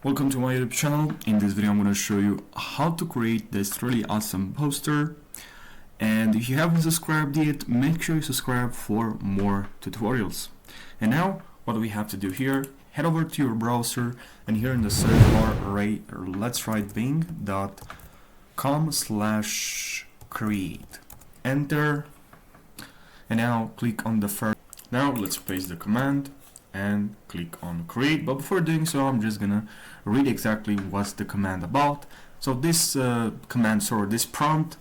Welcome to my YouTube channel. In this video I'm going to show you how to create this really awesome poster, and if you haven't subscribed yet, make sure you subscribe for more tutorials. And now what we have to do here, head over to your browser, and here in the search bar let's write bing.com/create, enter, and now click on the first. Now let's paste the command and click on create. But before doing so, I'm just gonna read exactly what's the command about. So this this prompt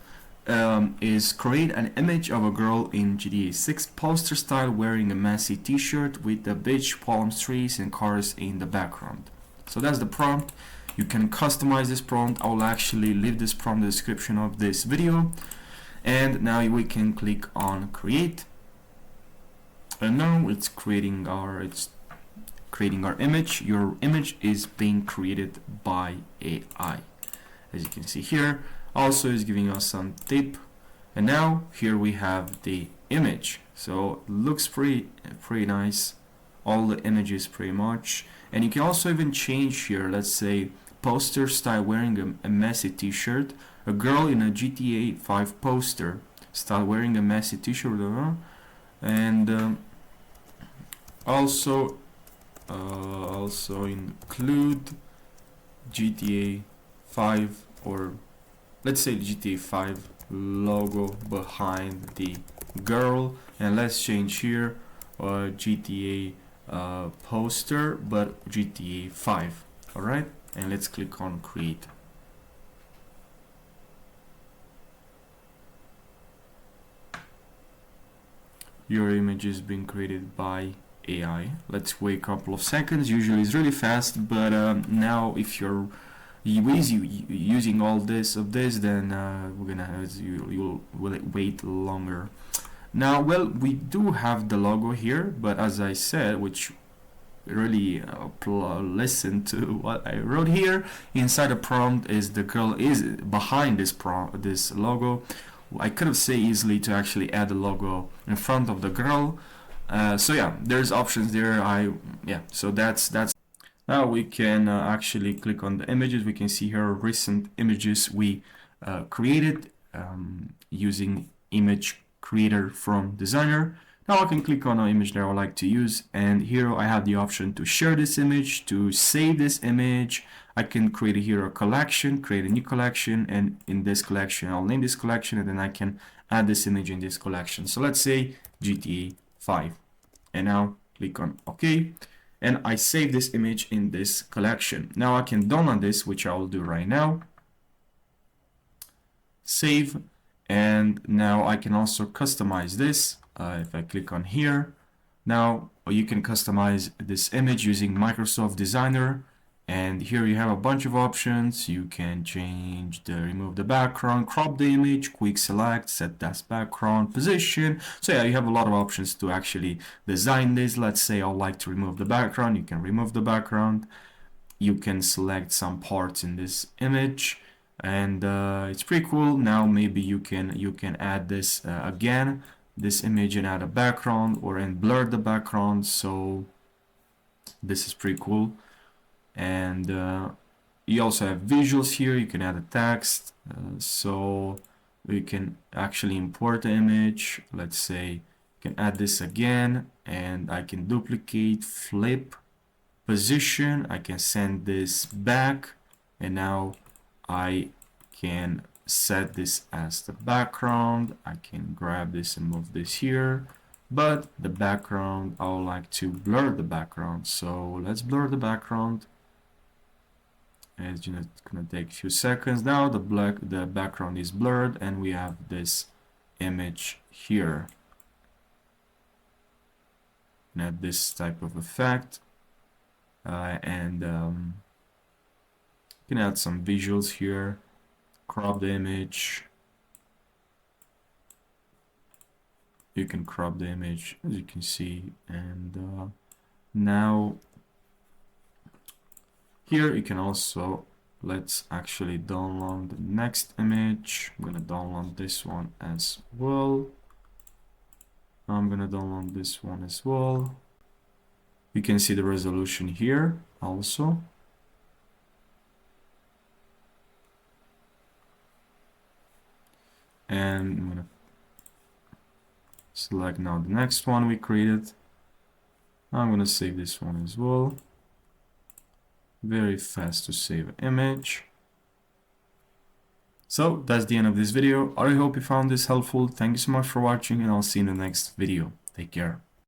is create an image of a girl in GTA 6 poster style wearing a messy t-shirt with the beach, palm trees and cars in the background. So that's the prompt. You can customize this prompt. I will actually leave this prompt in the description of this video. And now we can click on create. And now it's creating our image. Your image is being created by AI, as you can see here. Also is giving us some tip, and now here we have the image. So it looks pretty nice, all the images pretty much. And you can also even change here, let's say poster style wearing a messy t-shirt, a girl in a GTA 5 poster style wearing a messy t-shirt, and also include GTA 5, or let's say GTA 5 logo behind the girl, and let's change here GTA poster but GTA 5. Alright, and let's click on create. Your image is being created by AI. Let's wait a couple of seconds. Usually it's really fast, but now if you're using all this, then you'll wait longer. Now, well, we do have the logo here, but as I said, which really listen to what I wrote here. Inside the prompt is the girl is behind this logo. I could have said easily to actually add the logo in front of the girl. So yeah, there's options there. So that's. Now we can actually click on the images. We can see here recent images we created using image creator from designer. Now I can click on an image that I would like to use, and here I have the option to share this image, to save this image. I can create here a collection, create a new collection, and in this collection I'll name this collection, and then I can add this image in this collection. So let's say GTA 5, and now click on OK, and I save this image in this collection. Now I can download this, which I will do right now. Save, and now I can also customize this. If I click on here, now you can customize this image using Microsoft Designer, and here you have a bunch of options. You can remove the background, crop the image, quick select, set that background position. So yeah, you have a lot of options to actually design this. Let's say I'd like to remove the background. You can remove the background. You can select some parts in this image, and it's pretty cool. Now maybe you can add this again, this image, and add a background and blur the background. So this is pretty cool. And you also have visuals here. You can add a text, so we can actually import the image. Let's say you can add this again, and I can duplicate, flip, position. I can send this back, and now I can set this as the background. I can grab this and move this here, but the background, I would like to blur the background. So let's blur the background. It's gonna take a few seconds. Now the background is blurred, and we have this image here. Now this type of effect, and you can add some visuals here. Crop the image. You can crop the image, as you can see, and now here you can also, let's actually download the next image. I'm gonna download this one as well. I'm gonna download this one as well. You can see the resolution here also. and I'm gonna select now the next one we created. I'm gonna save this one as well. Very fast to save image. So that's the end of this video. I hope you found this helpful. Thank you so much for watching, and I'll see you in the next video. Take care.